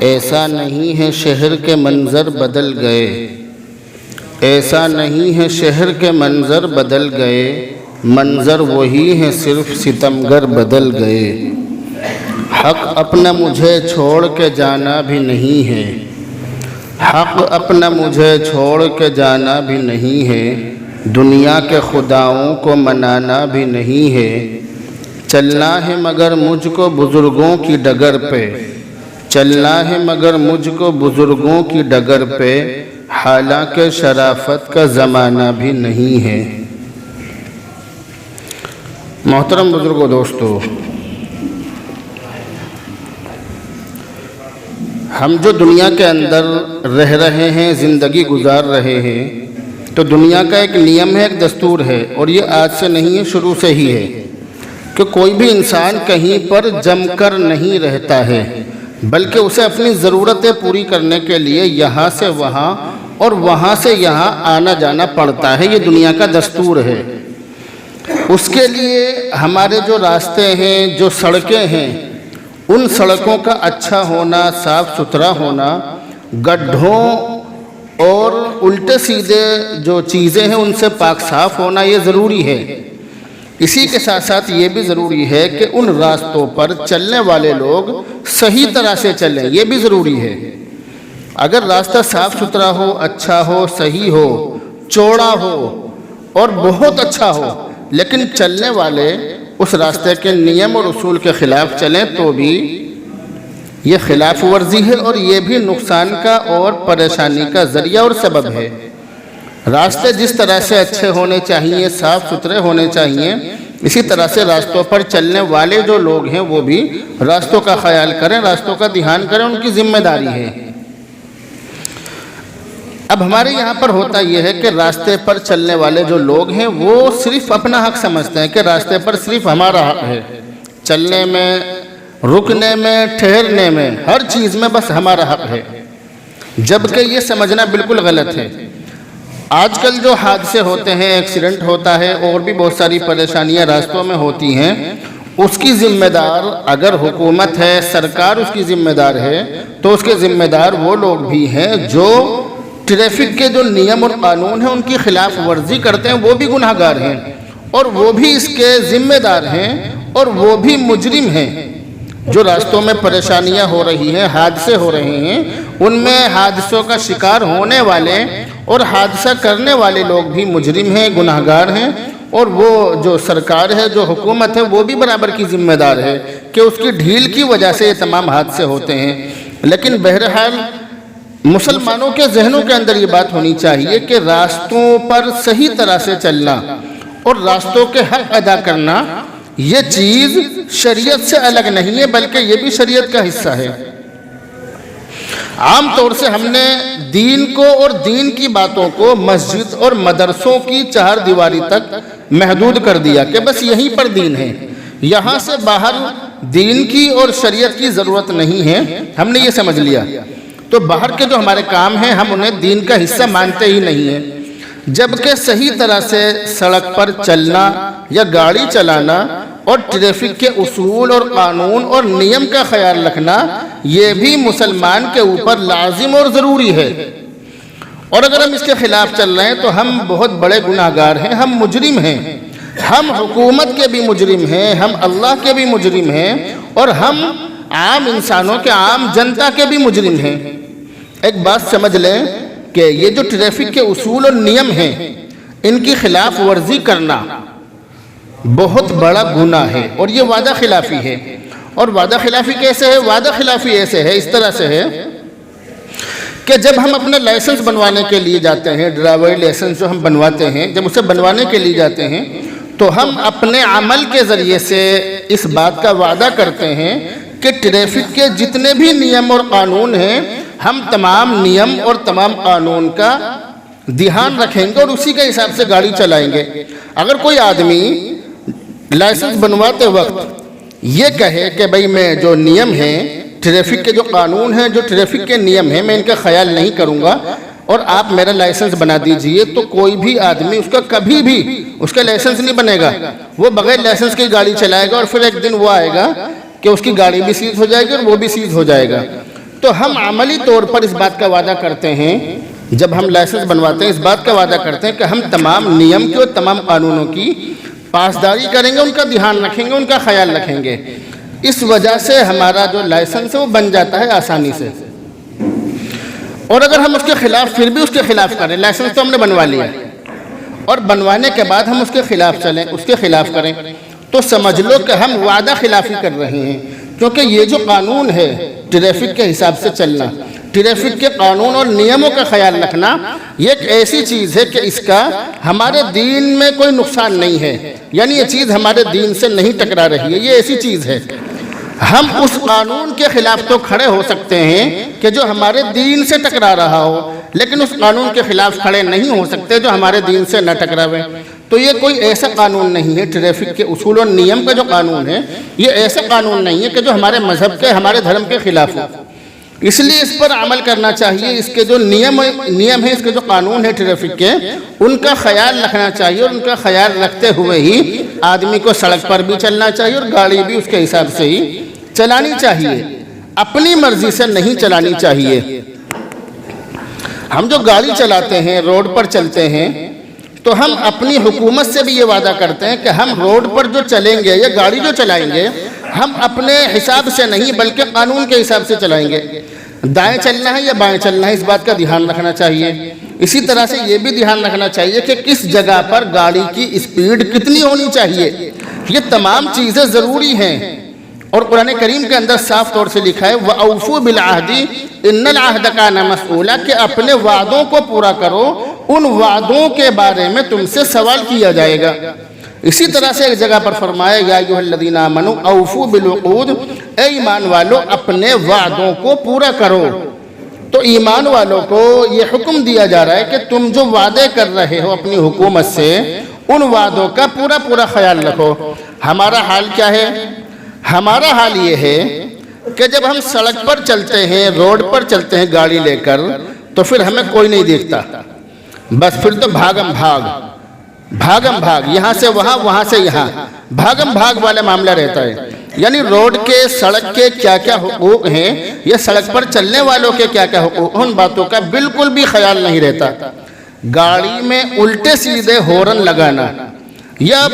ایسا نہیں ہے شہر کے منظر بدل گئے، ایسا نہیں ہے شہر کے منظر بدل گئے، منظر وہی ہے صرف ستمگر بدل گئے۔ حق اپنا مجھے چھوڑ کے جانا بھی نہیں ہے، حق اپنا مجھے چھوڑ کے جانا بھی نہیں ہے، دنیا کے خداؤں کو منانا بھی نہیں ہے۔ چلنا ہے مگر مجھ کو بزرگوں کی ڈگر پہ، چلنا ہے مگر مجھ کو بزرگوں کی ڈگر پہ، حالانکہ شرافت کا زمانہ بھی نہیں ہے۔ محترم بزرگوں، دوستو، ہم جو دنیا کے اندر رہ رہے ہیں، زندگی گزار رہے ہیں، تو دنیا کا ایک نیم ہے، ایک دستور ہے، اور یہ آج سے نہیں ہے، شروع سے ہی ہے کہ کوئی بھی انسان کہیں پر جم کر نہیں رہتا ہے، بلکہ اسے اپنی ضرورتیں پوری کرنے کے لیے یہاں سے وہاں اور وہاں سے یہاں آنا جانا پڑتا ہے۔ یہ دنیا کا دستور ہے۔ اس کے لیے ہمارے جو راستے ہیں، جو سڑکیں ہیں، ان سڑکوں کا اچھا ہونا، صاف ستھرا ہونا، گڈھوں اور الٹے سیدھے جو چیزیں ہیں ان سے پاک صاف ہونا، یہ ضروری ہے۔ اسی کے ساتھ ساتھ یہ بھی ضروری ہے کہ ان راستوں پر چلنے والے لوگ صحیح طرح سے چلیں، یہ بھی ضروری ہے۔ اگر راستہ صاف ستھرا ہو، اچھا ہو، صحیح ہو، چوڑا ہو اور بہت اچھا ہو، لیکن چلنے والے اس راستے کے نیم اور اصول کے خلاف چلیں تو بھی یہ خلاف ورزی ہے، اور یہ بھی نقصان کا اور پریشانی کا ذریعہ اور سبب ہے۔ راستے جس طرح سے اچھے ہونے چاہیے، صاف ستھرے ہونے چاہیے، اسی طرح سے راستوں پر چلنے والے جو لوگ ہیں وہ بھی راستوں کا خیال کریں، راستوں کا دھیان کریں، ان کی ذمہ داری ہے۔ اب ہمارے یہاں پر ہوتا یہ ہے کہ راستے پر چلنے والے جو لوگ ہیں وہ صرف اپنا حق سمجھتے ہیں کہ راستے پر صرف ہمارا حق ہے، چلنے میں، رکنے میں، ٹھہرنے میں، ہر چیز میں بس ہمارا حق ہے، جبکہ یہ سمجھنا بالکل غلط ہے۔ آج کل جو حادثے ہوتے ہیں، ایکسیڈنٹ ہوتا ہے، اور بھی بہت ساری پریشانیاں راستوں میں ہوتی ہیں، اس کی ذمہ دار اگر حکومت ہے، سرکار اس کی ذمہ دار ہے، تو اس کے ذمہ دار وہ لوگ بھی ہیں جو ٹریفک کے جو نیم اور قانون ہیں ان کی خلاف ورزی کرتے ہیں، وہ بھی گناہ گار ہیں، اور وہ بھی اس کے ذمہ دار ہیں، اور وہ بھی مجرم ہیں۔ جو راستوں میں پریشانیاں ہو رہی ہیں، حادثے ہو رہے ہیں، ان میں حادثوں کا شکار ہونے والے اور حادثہ کرنے والے لوگ بھی مجرم ہیں، گناہ گار ہیں، اور وہ جو سرکار ہے، جو حکومت ہے، وہ بھی برابر کی ذمہ دار ہے کہ اس کی ڈھیل کی وجہ سے یہ تمام حادثے ہوتے ہیں۔ لیکن بہرحال مسلمانوں کے ذہنوں کے اندر یہ بات ہونی چاہیے کہ راستوں پر صحیح طرح سے چلنا اور راستوں کے حق ادا کرنا یہ چیز شریعت سے الگ نہیں ہے، بلکہ یہ بھی شریعت کا حصہ ہے۔ عام طور سے ہم نے دین کو اور دین کی باتوں کو مسجد اور مدرسوں کی چہار دیواری تک محدود کر دیا کہ بس یہیں پر دین ہے، یہاں سے باہر دین کی اور شریعت کی ضرورت نہیں ہے، ہم نے یہ سمجھ لیا۔ تو باہر کے جو ہمارے کام ہیں ہم انہیں دین کا حصہ مانتے ہی نہیں ہیں، جبکہ صحیح طرح سے سڑک پر چلنا یا گاڑی چلانا اور ٹریفک کے اصول اور قانون اور نیم کا خیال رکھنا یہ بھی مسلمان کے اوپر لازم اور ضروری ہے۔ اور اگر ہم اس کے خلاف چل رہے ہیں تو ہم بہت بڑے گناہ گار ہیں، ہم مجرم ہیں، ہم حکومت کے بھی مجرم ہیں، ہم اللہ کے بھی مجرم ہیں، اور ہم عام انسانوں کے، عام جنتا کے بھی مجرم ہیں۔ ایک بات سمجھ لیں کہ یہ جو ٹریفک کے اصول اور نیم ہیں ان کی خلاف ورزی کرنا بہت بڑا گناہ ہے، اور یہ وعدہ خلافی ہے۔ اور وعدہ خلافی کیسے ہے؟ وعدہ خلافی ایسے ہے، اس طرح سے ہے کہ جب ہم اپنا لائسنس بنوانے کے لیے جاتے ہیں، ڈرائیوری لائسنس جو ہم بنواتے ہیں، جب اسے بنوانے کے لیے جاتے ہیں تو ہم اپنے عمل کے ذریعے سے اس بات کا وعدہ کرتے ہیں کہ ٹریفک کے جتنے بھی نیم اور قانون ہیں ہم تمام نیم اور تمام قانون کا دھیان رکھیں گے اور اسی کے حساب سے گاڑی چلائیں گے۔ اگر کوئی آدمی لائسنس بنواتے وقت یہ کہے کہ بھئی میں جو نیم ہیں، ٹریفک کے جو قانون ہیں، جو ٹریفک کے نیم ہیں، میں ان کا خیال نہیں کروں گا اور آپ میرا لائسنس بنا دیجئے، تو کوئی بھی آدمی اس کا کبھی بھی اس کا لائسنس نہیں بنے گا، وہ بغیر لائسنس کی گاڑی چلائے گا، اور پھر ایک دن وہ آئے گا کہ اس کی گاڑی بھی سیز ہو جائے گی اور وہ بھی سیز ہو جائے گا۔ تو ہم عملی طور پر اس بات کا وعدہ کرتے ہیں، جب ہم لائسنس بنواتے ہیں اس بات کا وعدہ کرتے ہیں کہ ہم تمام نیم کی اور تمام قانونوں کی پاسداری کریں گے، ان کا دھیان رکھیں گے، ان کا خیال رکھیں گے۔ اس وجہ سے ہمارا جو لائسنس ہے وہ بن جاتا ہے آسانی سے۔ اور اگر ہم اس کے خلاف پھر بھی اس کے خلاف کریں، لائسنس تو ہم نے بنوا لیا اور بنوانے کے بعد ہم اس کے خلاف چلیں، اس کے خلاف کریں، تو سمجھ لو کہ ہم وعدہ خلافی کر رہے ہیں۔ کیونکہ یہ جو قانون ہے ٹریفک کے حساب سے چلنا، ٹریفک کے قانون اور نیموں کا خیال رکھنا، یہ ایک ایسی چیز ہے کہ اس کا ہمارے دین میں کوئی نقصان نہیں ہے، یعنی یہ چیز ہمارے دین سے نہیں ٹکرا رہی ہے، یہ ایسی چیز ہے۔ ہم اس قانون کے خلاف تو کھڑے ہو سکتے ہیں کہ جو ہمارے دین سے ٹکرا رہا ہو، لیکن اس قانون کے خلاف کھڑے نہیں ہو سکتے جو ہمارے دین سے نہ ٹکراوے۔ تو یہ کوئی ایسا قانون نہیں ہے، ٹریفک کے اصول اور نیم کا جو قانون ہے یہ ایسا قانون نہیں ہے کہ جو ہمارے مذہب کے، ہمارے دھرم کے خلاف ہو۔ اس لیے اس پر عمل کرنا چاہیے، اس کے جو نیم ہیں، اس کے جو قانون ہے ٹریفک کے، ان کا خیال رکھنا چاہیے، اور ان کا خیال رکھتے ہوئے ہی آدمی کو سڑک پر بھی چلنا چاہیے اور گاڑی بھی اس کے حساب سے ہی چلانی چاہیے، اپنی مرضی سے نہیں چلانی چاہیے۔ ہم جو گاڑی چلاتے ہیں، روڈ پر چلتے ہیں، تو ہم اپنی حکومت سے بھی یہ وعدہ کرتے ہیں کہ ہم روڈ پر جو چلیں گے یا گاڑی جو چلائیں گے، ہم اپنے حساب سے نہیں بلکہ قانون کے حساب سے چلائیں گے۔ دائیں چلنا ہے یا بائیں چلنا ہے، اس بات کا دھیان رکھنا چاہیے۔ اسی طرح سے یہ بھی دھیان رکھنا چاہیے کہ کس جگہ پر گاڑی کی اسپیڈ کتنی ہونی چاہیے، یہ تمام چیزیں ضروری ہیں۔ اور قرآن کریم کے اندر صاف طور سے لکھا ہے وَأَوْفُوا بِالْعَهْدِ إِنَّ الْعَهْدَ كَانَ مَسْئُولًا، کہ اپنے وعدوں کو پورا کرو، ان وعدوں کے بارے میں تم سے سوال کیا جائے گا۔ اسی طرح سے ایک جگہ پر فرمایا یا ایھا الذین آمنوا اوفوا بالعقود، اے ایمان والو اپنے وعدوں کو پورا کرو۔ تو ایمان والوں کو یہ حکم دیا جا رہا ہے کہ تم جو وعدے کر رہے ہو اپنی حکومت سے، ان وعدوں کا پورا خیال رکھو۔ ہمارا حال کیا ہے؟ ہمارا حال یہ ہے کہ جب ہم سڑک پر چلتے ہیں، روڈ پر چلتے ہیں گاڑی لے کر، تو پھر ہمیں کوئی نہیں دیکھتا، بس پھر تو بھاگم بھاگ، یہاں سے وہاں، وہاں سے یہاں، بھاگم بھاگ والا معاملہ رہتا ہے۔ یعنی روڈ کے، سڑک کے کیا کیا حقوق ہیں، یا سڑک پر چلنے والوں کے کیا کیا حقوق ہیں، ان باتوں کا بالکل بھی خیال نہیں رہتا۔ گاڑی میں الٹے سیدھے ہورن لگانا یا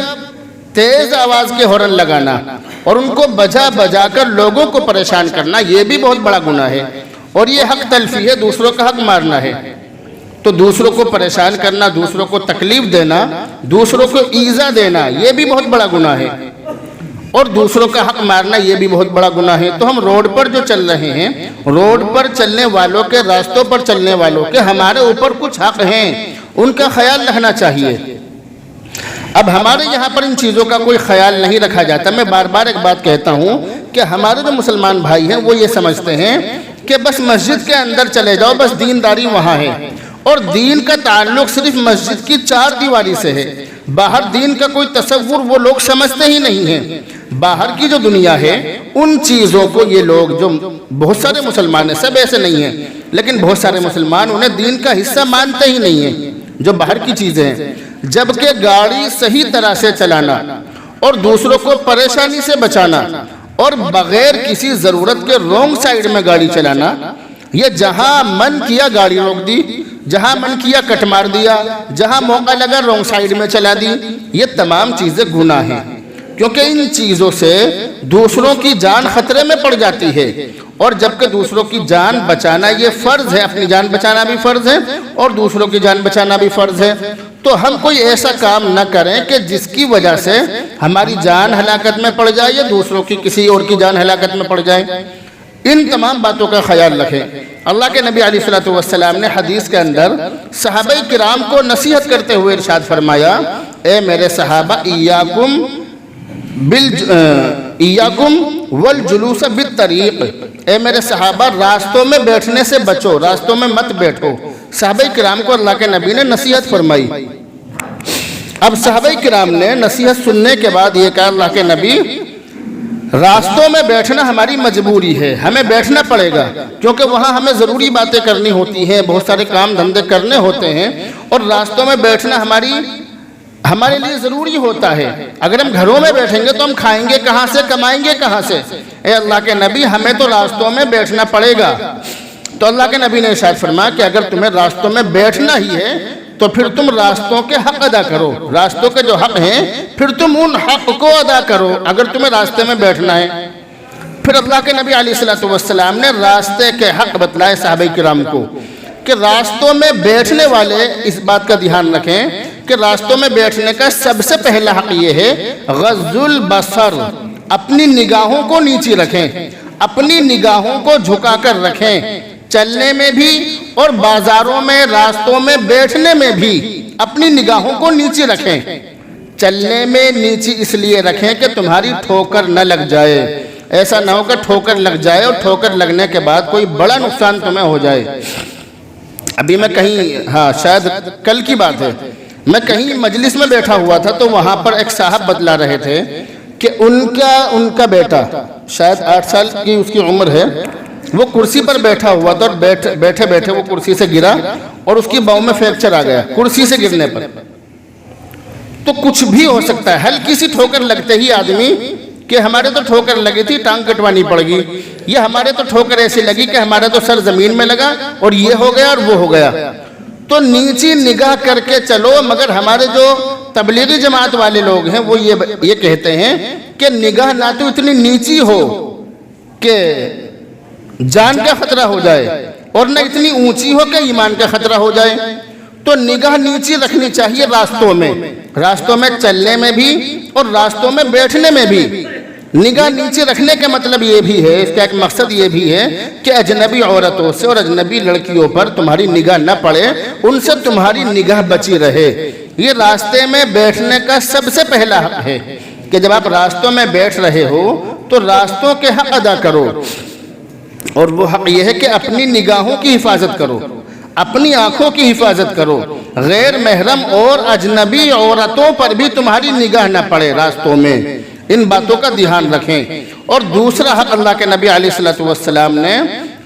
تیز آواز کے ہورن لگانا اور ان کو بجا کر لوگوں کو پریشان کرنا، یہ بھی بہت بڑا گناہ ہے، اور یہ حق تلفی ہے، دوسروں کا حق مارنا ہے۔ تو دوسروں کو پریشان کرنا، دوسروں کو تکلیف دینا، دوسروں کو ایذا دینا، یہ بھی بہت بڑا گناہ ہے، اور دوسروں کا حق مارنا یہ بھی بہت بڑا گناہ ہے۔ تو ہم روڈ پر جو چل رہے ہیں، روڈ پر چلنے والوں کے، راستوں پر چلنے والوں کے ہمارے اوپر کچھ حق ہیں، ان کا خیال رکھنا چاہیے۔ اب ہمارے یہاں پر ان چیزوں کا کوئی خیال نہیں رکھا جاتا۔ میں بار بار ایک بات کہتا ہوں کہ ہمارے جو مسلمان بھائی ہیں وہ یہ سمجھتے ہیں کہ بس مسجد کے اندر چلے جاؤ، بس دینداری وہاں ہے، اور دین کا تعلق صرف مسجد کی چار دیواری سے ہے۔ باہر دین کا کوئی تصور وہ لوگ سمجھتے ہی نہیں ہیں۔ باہر کی جو دنیا ہے ان چیزوں کو یہ لوگ، جو بہت سارے مسلمان ہیں، سب ایسے نہیں ہیں لیکن بہت سارے مسلمان انہیں دین کا حصہ مانتے ہی نہیں ہیں، جو باہر کی چیزیں ہیں۔ جبکہ گاڑی صحیح طرح سے چلانا اور دوسروں کو پریشانی سے بچانا اور بغیر کسی ضرورت کے رونگ سائیڈ میں گاڑی چلانا، یہ جہاں من کیا گاڑی روک دی، جہاں من کیا کٹ مار دیا، جہاں موقع لگا رونگ سائیڈ میں چلا دی، یہ تمام چیزیں گناہ ہیں، کیونکہ ان چیزوں سے دوسروں کی جان خطرے میں پڑ جاتی ہے، اور جبکہ دوسروں کی جان بچانا یہ فرض ہے، اپنی جان بچانا بھی فرض ہے اور دوسروں کی جان بچانا بھی فرض ہے۔ تو ہم کوئی ایسا کام نہ کریں کہ جس کی وجہ سے ہماری جان ہلاکت میں پڑ جائے یا دوسروں کی کسی اور کی جان ہلاکت میں پڑ جائے۔ ان تمام باتوں کا خیال رکھیں۔ اللہ کے نبی علیہ الصلوۃ والسلام نے حدیث کے اندر صحابہ کرام کو نصیحت کرتے ہوئے ارشاد فرمایا، اے میرے صحابہ، ایاکم والجلوس بالطریق، اے میرے صحابہ راستوں میں بیٹھنے سے بچو، راستوں میں مت بیٹھو۔ صحابہ کرام کو اللہ کے نبی نے نصیحت فرمائی۔ اب صحابہ کرام نے نصیحت سننے کے بعد یہ کہا، اللہ کے نبی راستوں میں بیٹھنا ہماری مجبوری ہے، ہمیں بیٹھنا پڑے گا، کیونکہ وہاں ہمیں ضروری باتیں کرنی ہوتی ہیں، بہت سارے کام دھندے کرنے ہوتے ہیں، اور راستوں میں بیٹھنا ہماری ہمارے لیے ضروری ہوتا ہے. اگر ہم گھروں میں بیٹھیں گے تو ہم کھائیں گے کہاں سے, کمائیں گے کہاں سے؟ اے اللہ کے نبی, ہمیں تو راستوں میں بیٹھنا پڑے گا. تو اللہ کے نبی نے ارشاد فرمایا کہ اگر تمہیں راستوں میں بیٹھنا ہی ہے تو پھر تم راستوں کے حق ادا کرو. راستوں کے جو حق ہیں پھر تم ان حق کو ادا کرو اگر تمہیں راستے میں بیٹھنا ہے. پھر اللہ کے نبی علیہ الصلوۃ والسلام نے راستے کے حق بتلائے صحابہ کرام کو کہ راستوں میں بیٹھنے والے اس بات کا دھیان رکھیں کہ راستوں میں بیٹھنے کا سب سے پہلا حق یہ ہے غض البصر, اپنی نگاہوں کو نیچے رکھیں, اپنی نگاہوں کو جھکا کر رکھیں. چلنے میں بھی اور بازاروں میں, راستوں میں بیٹھنے میں بھی اپنی نگاہوں کو نیچے رکھیں. چلنے میں نیچے اس لیے رکھیں کہ تمہاری ٹھوکر نہ لگ جائے. ایسا نہ ہو کہ ٹھوکر لگ جائے اور ٹھوکر لگنے کے بعد کوئی بڑا نقصان تمہیں ہو جائے. ابھی میں کہیں, شاید کل کی بات ہے, میں کہیں مجلس میں بیٹھا ہوا تھا تو وہاں پر ایک صاحب بتلا رہے تھے کہ ان کا بیٹا شاید 8 سال کی اس کی عمر ہے, وہ کرسی پر بیٹھا ہوا تھا اور بیٹھے بیٹھے وہ کرسی سے گرا اور اس کی باؤں میں فریکچر آ گیا کرسی سے گرنے پر. تو کچھ بھی ہو سکتا ہے, ہلکی سی ٹھوکر لگتے ہی آدمی کہ ہمارے تو ٹھوکر لگی تھی ٹانگ کٹوانی پڑ گئی, یا ہمارے تو ٹھوکر ایسی لگی کہ ہمارا تو سر زمین میں لگا اور یہ ہو گیا اور وہ ہو گیا. تو نیچی نگاہ کر کے چلو. مگر ہمارے جو تبلیغی جماعت والے لوگ ہیں وہ یہ کہتے ہیں کہ نگاہ نہ تو اتنی نیچی ہو کہ جان کا خطرہ ہو جائے اور نہ اتنی اونچی ہو کہ ایمان کا خطرہ ہو جائے. تو نگاہ نیچی رکھنی چاہیے راستوں میں چلنے میں بھی اور راستوں میں بیٹھنے میں بھی. نگاہ نیچے رکھنے کا مطلب یہ بھی ہے, اس کا ایک مقصد یہ بھی ہے کہ اجنبی عورتوں سے اور اجنبی لڑکیوں پر تمہاری نگاہ نہ پڑے, ان سے تمہاری نگاہ بچی رہے. یہ راستے میں بیٹھنے کا سب سے پہلا حق ہے کہ جب آپ راستوں میں بیٹھ رہے ہو تو راستوں کے حق ادا کرو. اور وہ حق یہ ہے کہ اپنی نگاہوں کی حفاظت کرو, اپنی آنکھوں کی حفاظت کرو. غیر محرم اور اجنبی عورتوں پر بھی تمہاری نگاہ نہ پڑے راستوں میں. ان باتوں کا دھیان رکھیں. اور دوسرا حق اللہ کے نبی علیہ الصلوۃ والسلام نے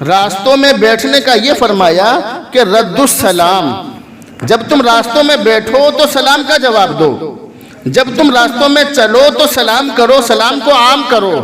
راستوں میں بیٹھنے کا یہ فرمایا کہ رد السلام. جب تم راستوں میں بیٹھو تو سلام کا جواب دو, جب تم راستوں میں چلو تو سلام کرو, سلام کو عام کرو.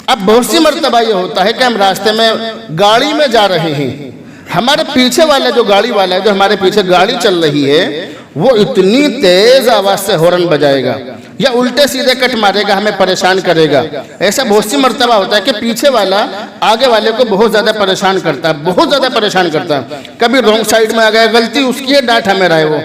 اب بہت سی مرتبہ یہ ہوتا ہے کہ ہم راستے میں گاڑی میں جا رہے ہیں, ہمارے پیچھے والا جو گاڑی والا ہے, جو ہمارے پیچھے گاڑی چل رہی ہے, وہ اتنی تیز آواز سے ہارن بجائے گا یا الٹے سیدھے کٹ مارے گا, ہمیں پریشان کرے گا. ایسا بہت سی مرتبہ ہوتا ہے کہ پیچھے والا آگے والے کو بہت زیادہ پریشان کرتا ہے, بہت زیادہ پریشان کرتا ہے. کبھی رونگ سائیڈ میں آ گیا, غلطی اس کی ہے, ڈانٹ ہمیں رہا ہے, وہ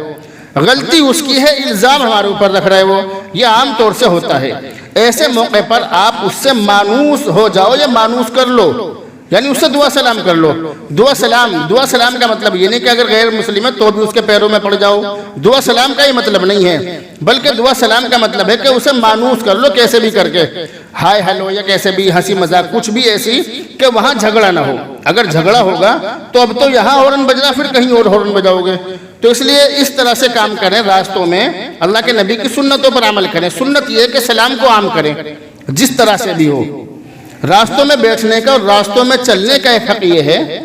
غلطی اس کی ہے, الزام ہمارے اوپر رکھ رہا ہے وہ. یہ عام طور سے ہوتا ہے. ایسے موقع پر آپ اس سے مانوس ہو جاؤ یا مانوس کر لو, یعنی اس سے دعا سلام کر لو. دعا سلام کا مطلب یہ نہیں کہ اگر غیر مسلم ہے تو بھی اس کے پیروں میں پڑ جاؤ. دعا سلام کا یہ مطلب نہیں ہے, بلکہ دعا سلام کا مطلب ہے کہ اسے مانوس کر لو کیسے بھی کر کے, ہائے ہیلو یا کیسے بھی, ہنسی مذاق کچھ بھی ایسی کہ وہاں جھگڑا نہ ہو. اگر جھگڑا ہوگا تو اب تو یہاں ہارن بجنا, پھر کہیں اور ہارن بجاؤ گے. تو اس لیے اس طرح سے کام کریں. راستوں میں اللہ کے نبی کی سنتوں پر عمل کریں. سنت یہ ہے کہ سلام کو عام کریں جس طرح سے بھی ہو. راستوں میں بیٹھنے کا اور راستوں میں چلنے کا ایک حق یہ ہے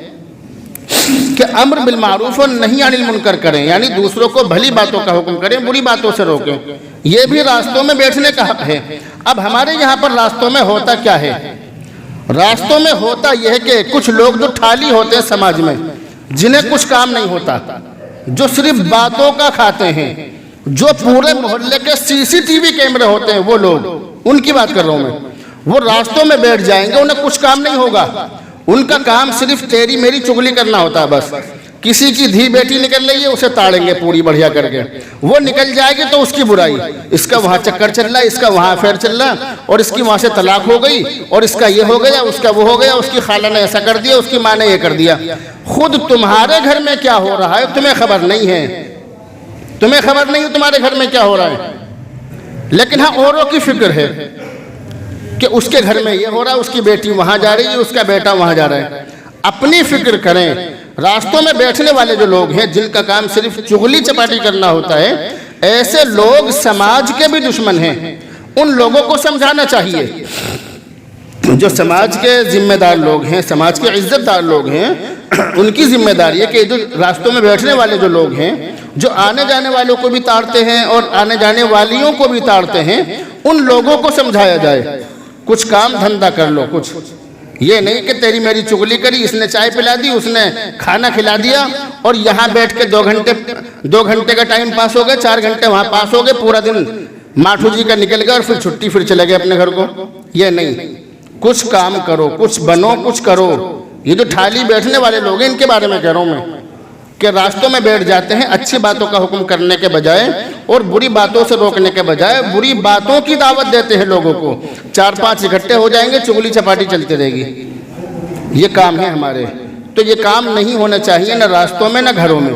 کہ امر بالمعروف اور نہی عن المنکر کریں, یعنی دوسروں کو بھلی باتوں کا حکم کریں, بری باتوں سے روکیں. یہ بھی راستوں میں بیٹھنے کا حق ہے. اب ہمارے یہاں پر راستوں میں ہوتا کیا ہے؟ راستوں میں ہوتا یہ ہے کہ کچھ لوگ جو ٹھالی ہوتے ہیں سماج میں, جنہیں کچھ کام نہیں ہوتا, جو صرف باتوں کا کھاتے ہیں, جو پورے محلے کے CCTV کیمرے ہوتے ہیں, وہ لوگ, ان کی بات کر رہا ہوں میں. وہ راستوں میں بیٹھ جائیں گے, انہیں کچھ کام نہیں ہوگا. ان کا کام صرف تیری میری چگلی کرنا ہوتا ہے بس. کسی کی دھی بیٹی نکل رہی ہے, اسے تاڑیں گے پوری بڑھیا کر کے. وہ نکل جائے گی تو اس کی برائی, اس کا وہاں چکر چل رہا ہے, اس کا وہاں افیئر چل رہا ہے, اور اس کی وہاں سے طلاق ہو گئی, اور اس کا یہ ہو گیا, اس کا وہ ہو گیا, اس کی خالہ نے ایسا کر دیا, اس کی ماں نے یہ کر دیا. خود تمہارے گھر میں کیا ہو رہا ہے تمہیں خبر نہیں ہے, تمہیں خبر نہیں ہے تمہارے گھر میں کیا ہو رہا ہے. لیکن ہاں اوروں کی فکر ہے کہ اس کے گھر میں یہ ہو رہا ہے, اس کی بیٹی وہاں جا رہی ہے, اس کا بیٹا وہاں جا رہا ہے. اپنی فکر کریں. راستوں میں بیٹھنے والے جو لوگ ہیں, جن کا کام صرف چغلی چپاٹی کرنا ہوتا ہے, ایسے لوگ سماج کے بھی دشمن ہیں. ان لوگوں کو سمجھانا چاہیے. جو سماج کے ذمہ دار لوگ ہیں, سماج کے عزت دار لوگ ہیں, ان کی ذمہ داری ہے کہ جو راستوں میں بیٹھنے والے جو لوگ ہیں جو آنے جانے والوں کو بھی تاڑتے ہیں اور آنے جانے والیوں کو بھی تاڑتے ہیں، ان لوگوں کو سمجھایا جائے کچھ کام دھندہ کر لو، کچھ یہ نہیں کہ تیری میری چغلی کری، اس نے چائے پلا دی، اس نے کھانا کھلا دیا، اور یہاں بیٹھ کے 2 گھنٹے کا ٹائم پاس ہو گئے، 4 گھنٹے وہاں پاس ہو گئے، پورا دن ماٹھو جی کا نکل گیا اور پھر چھٹی، پھر چلے گئے اپنے گھر کو۔ یہ نہیں، کچھ کام کرو، کچھ بنو، کچھ کرو۔ یہ جو ٹھالی بیٹھنے والے لوگ ہیں ان کے بارے میں کہہ رہا ہوں میں، کہ راستوں میں بیٹھ جاتے ہیں اچھی باتوں کا حکم کرنے کے بجائے اور بری باتوں سے روکنے کے بجائے بری باتوں کی دعوت دیتے ہیں لوگوں کو۔ 4-5 اکٹھے ہو جائیں گے، چغلی چپاٹی چلتی رہے گی۔ یہ کام ہے ہمارے، تو یہ کام نہیں ہونا چاہیے، نہ راستوں میں نہ گھروں میں۔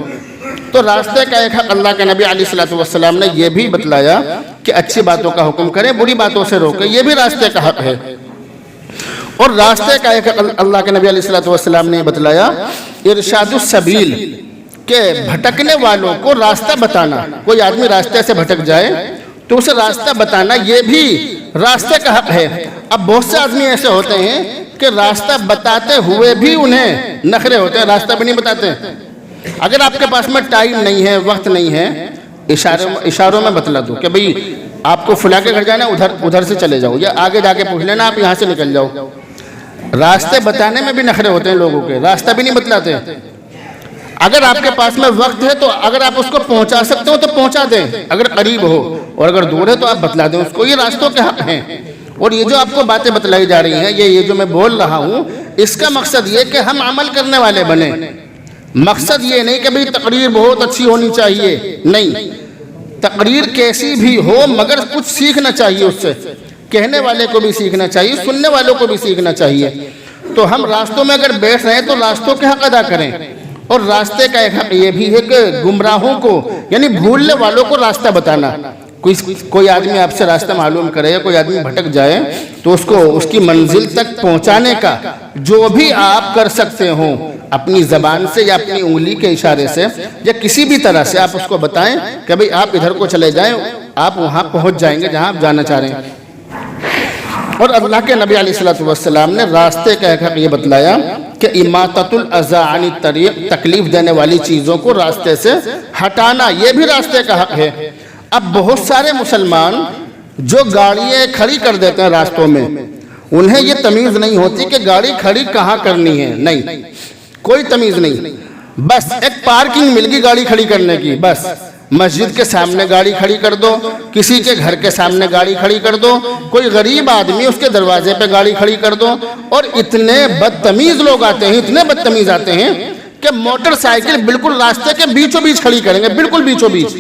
تو راستے کا ایک حق اللہ کے نبی علیہ الصلوۃ والسلام نے یہ بھی بتلایا کہ اچھی باتوں کا حکم کریں، بری باتوں سے روکیں، یہ بھی راستے کا حق ہے۔ اور راستے کا ایک حق اللہ کے نبی علیہ الصلوۃ والسلام نے بتلایا ارشاد السبیل، کہ بھٹکنے والوں کو راستہ بتانا۔ کوئی آدمی راستے سے بھٹک جائے تو اسے راستہ بتانا، یہ بھی راستے کا حق ہے۔ اب بہت سے آدمی ایسے ہوتے ہیں کہ راستہ بتاتے ہوئے بھی انہیں نخرے ہوتے ہیں، راستہ بھی نہیں بتاتے۔ اگر آپ کے پاس میں ٹائم نہیں ہے، وقت نہیں ہے، اشاروں میں بتلا دو کہ بھئی آپ کو فلاں کے گھر جانا ہے، ادھر سے چلے جاؤ، یا آگے جا کے پوچھ لینا، آپ یہاں سے نکل جاؤ۔ راستے بتانے میں بھی نخرے ہوتے ہیں لوگوں کے، راستہ بھی نہیں بتلاتے۔ اگر آپ کے پاس میں وقت ہے تو اگر آپ اس کو پہنچا سکتے ہو تو پہنچا دیں، اگر قریب ہو، اور اگر دور ہے تو آپ بتلا دیں اس کو۔ یہ راستوں کے حق ہیں۔ اور یہ جو آپ کو باتیں بتلائی جا رہی ہیں، یہ جو میں بول رہا ہوں، اس کا مقصد یہ کہ ہم عمل کرنے والے بنیں۔ مقصد یہ نہیں کہ بھئی تقریر بہت اچھی ہونی چاہیے، نہیں، تقریر کیسی بھی ہو مگر کچھ سیکھنا چاہیے اس سے، کہنے والے کو بھی سیکھنا چاہیے، سننے والوں کو بھی سیکھنا چاہیے۔ تو ہم راستوں میں اگر بیٹھ رہے ہیں تو راستوں کے حق ادا کریں۔ اور راستے کا ایک حق یہ بھی ہے کہ گمراہوں کو، یعنی بھولنے والوں کو راستہ بتانا۔ کوئی آدمی آپ سے راستہ معلوم کرے، یا کوئی آدمی بھٹک جائے تو اس کو اس کی منزل تک پہنچانے کا جو بھی آپ کر سکتے ہوں، اپنی زبان سے یا اپنی انگلی کے اشارے سے یا کسی بھی طرح سے آپ اس کو بتائیں کہ بھئی آپ ادھر کو چلے جائیں، آپ وہاں پہنچ جائیں گے جہاں آپ جانا چاہ رہے ہیں۔ اور اللہ کے نبی علیہ الصلوۃ والسلام نے راستے کا ایک حق یہ بتلایا کہ اماطۃ الاذی عن الطریق، تکلیف دینے والی چیزوں کو راستے سے ہٹانا، یہ بھی راستے کا حق ہے۔ اب بہت سارے مسلمان جو گاڑیاں کھڑی کر دیتے ہیں راستوں میں، انہیں یہ تمیز نہیں ہوتی کہ گاڑی کھڑی کہاں کرنی ہے، نہیں، کوئی تمیز نہیں۔ بس ایک پارکنگ مل گئی گاڑی کھڑی کرنے کی، بس مسجد کے سامنے گاڑی کھڑی کر دو، کسی کے گھر کے سامنے گاڑی کھڑی کر دو، کوئی غریب آدمی اس کے دروازے پہ گاڑی کھڑی کر دو۔ اور اتنے بدتمیز لوگ آتے ہیں، اتنے بدتمیز آتے ہیں کہ موٹر سائیکل بالکل راستے کے بیچوں بیچ کھڑی کریں گے، بالکل بیچوں بیچ۔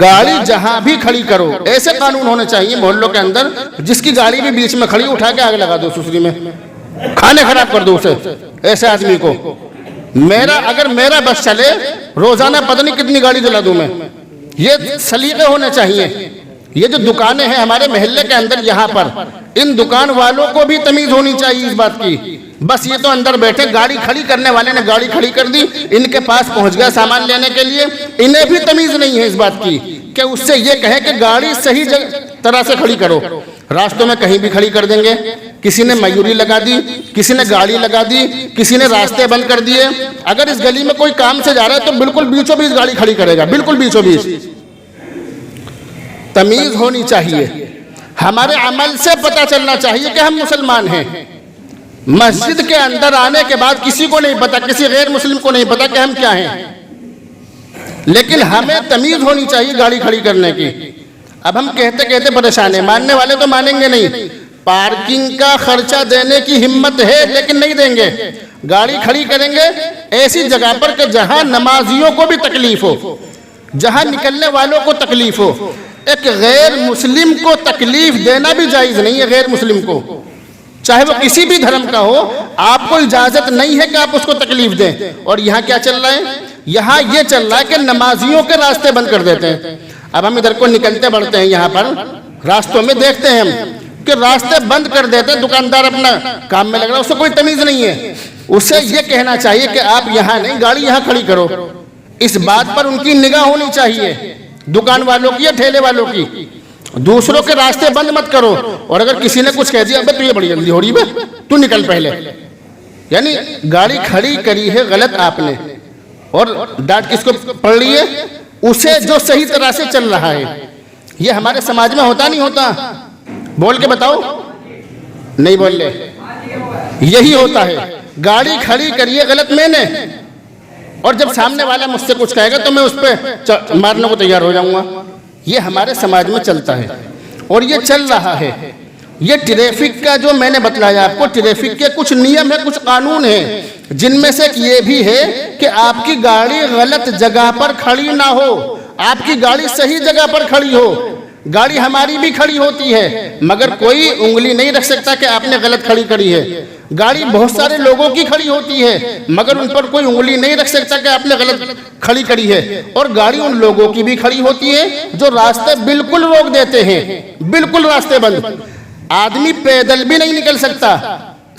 گاڑی جہاں بھی کھڑی کرو، ایسے قانون ہونے چاہیے محلوں کے اندر، جس کی گاڑی بھی بیچ میں کھڑی اٹھا کے آگ لگا دو سسری میں، کھانے خراب کر دو اسے، ایسے آدمی کو۔ اگر میرا بس چلے، روزانہ پتہ نہیں کتنی گاڑی جلا دوں میں۔ یہ سلیقے ہونے چاہیے۔ یہ جو دکانیں ہیں ہمارے محلے کے اندر یہاں پر، ان دکان والوں کو بھی تمیز ہونی چاہیے اس بات کی۔ بس یہ تو اندر بیٹھے، گاڑی کھڑی کرنے والے نے گاڑی کھڑی کر دی، ان کے پاس پہنچ گیا سامان لینے کے لیے، انہیں بھی تمیز نہیں ہے اس بات کی کہ اس سے یہ کہے کہ گاڑی صحیح طرح سے کھڑی کرو۔ راستوں میں کہیں بھی کھڑی کر دیں گے، کسی نے میوری لگا دی، کسی نے گاڑی لگا دی، کسی نے راستے بند کر دیے۔ اگر اس گلی میں کوئی کام سے جا رہا ہے تو بالکل بیچوں بیچ گاڑی کھڑی کرے گا، بالکل بیچوں بیچ۔ تمیز ہونی چاہیے، ہمارے عمل سے پتہ چلنا چاہیے کہ ہم مسلمان ہیں۔ مسجد کے اندر آنے کے بعد کسی کو نہیں پتا، کسی غیر مسلم کو نہیں پتا کہ ہم کیا ہیں، لیکن ہمیں تمیز ہونی چاہیے گاڑی کھڑی کرنے کی۔ اب ہم کہتے کہتے پریشان ہیں، ماننے والے تو مانیں گے نہیں، پارکنگ کا خرچہ دینے کی ہمت ہے لیکن نہیں دیں گے۔ گاڑی کھڑی کریں گے ایسی جگہ پر کہ جہاں نمازیوں کو بھی تکلیف ہو، جہاں نکلنے والوں کو تکلیف ہو۔ ایک غیر مسلم کو تکلیف دینا بھی جائز نہیں ہے، غیر مسلم کو، چاہے وہ کسی بھی دھرم کا ہو، آپ کو اجازت نہیں ہے کہ آپ اس کو تکلیف دیں۔ اور یہاں کیا چل رہا ہے؟ یہاں یہ چل رہا ہے کہ نمازیوں کے راستے بند کر دیتے ہیں۔ اب ہم ادھر کو نکلتے بڑھتے ہیں، یہاں پر راستوں میں دیکھتے ہیں ہم کہ راستے بند کر دیتے ہیں، دکاندار اپنا کام میں لگ رہا ہے، اس سے کوئی تمیز نہیں ہے۔ اسے یہ کہنا چاہیے کہ آپ یہاں نہیں، گاڑی یہاں کھڑی کرو۔ اس بات پر ان کی نگاہ ہونی چاہیے، دکان والوں کی یا ٹھیلے والوں کی۔ دوسروں کے راستے بند مت کرو۔ اور اگر کسی نے کچھ کہہ دیا، ابے تو یہ بڑی جلدی ہو رہی ہے، تو نکل پہلے، یعنی گاڑی کھڑی کری ہے غلط آپ نے، اور ڈانٹ کس کو پڑ رہی ہے؟ اسے جو صحیح طرح سے چل رہا ہے. یہ ہمارے سماج میں ہوتا نہیں ہوتا؟ بول کے بتاؤ. نہیں بول لے. یہی ہوتا ہے. گاڑی کھڑی کریے غلط میں نے، اور جب سامنے والا مجھ سے کچھ کہے گا تو میں اس پہ مارنے کو تیار ہو جاؤں گا. یہ ہمارے سماج میں چلتا ہے اور یہ چل رہا ہے. یہ ٹریفک کا جو میں نے بتلایا آپ کو، ٹریفک کے کچھ نیم ہیں، کچھ قانون ہیں، جن میں سے یہ بھی ہے کہ آپ کی گاڑی غلط جگہ پر کھڑی نہ ہو، آپ کی گاڑی صحیح جگہ پر کھڑی ہو. گاڑی ہماری بھی کھڑی ہوتی ہے مگر کوئی انگلی نہیں رکھ سکتا کہ آپ نے غلط کھڑی کری ہے. گاڑی بہت سارے لوگوں کی کھڑی ہوتی ہے مگر ان پر کوئی انگلی نہیں رکھ سکتا کہ آپ نے غلط کھڑی کری ہے. اور گاڑی ان لوگوں کی بھی کھڑی ہوتی ہے جو راستے بالکل روک دیتے ہیں، بالکل راستے بند. آدمی پیدل بھی نہیں نکل سکتا.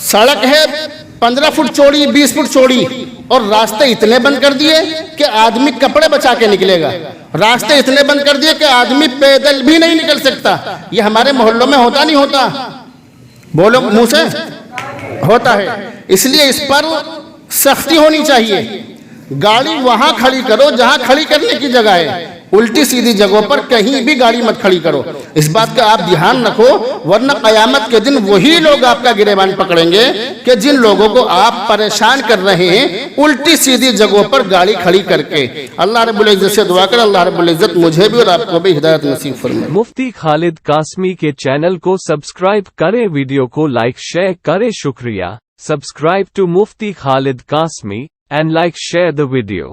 سڑک ہے 15 فٹ چوڑی، 20 فٹ چوڑی، اور راستے اتنے بند کر دیے کہ آدمی کپڑے بچا کے نکلے گا. راستے اتنے بند کر دیے کہ آدمی پیدل بھی نہیں نکل سکتا. یہ ہمارے محلوں میں ہوتا نہیں ہوتا؟ بولو منہ سے. ہوتا ہے. اس لیے اس پر سختی ہونی چاہیے. گاڑی وہاں کھڑی کرو جہاں کھڑی کرنے کی جگہ ہے، الٹی سیدھی جگہوں پر کہیں بھی گاڑی مت کھڑی کرو. اس بات کا آپ دھیان رکھو، ورنہ قیامت کے دن وہی لوگ آپ کا گریبان پکڑیں گے کہ جن لوگوں کو آپ پریشان کر رہے ہیں الٹی سیدھی جگہوں پر گاڑی کھڑی کر کے. اللہ رب العزت سے دعا کر اللہ رب العزت مجھے بھی اور آپ کو بھی ہدایت نصیب فرمائے. مفتی خالد قاسمی کے چینل کو سبسکرائب کریں، ویڈیو کو لائک شیئر کریں. شکریہ. Subscribe to Mufti Khalid Qasmi and like share the video.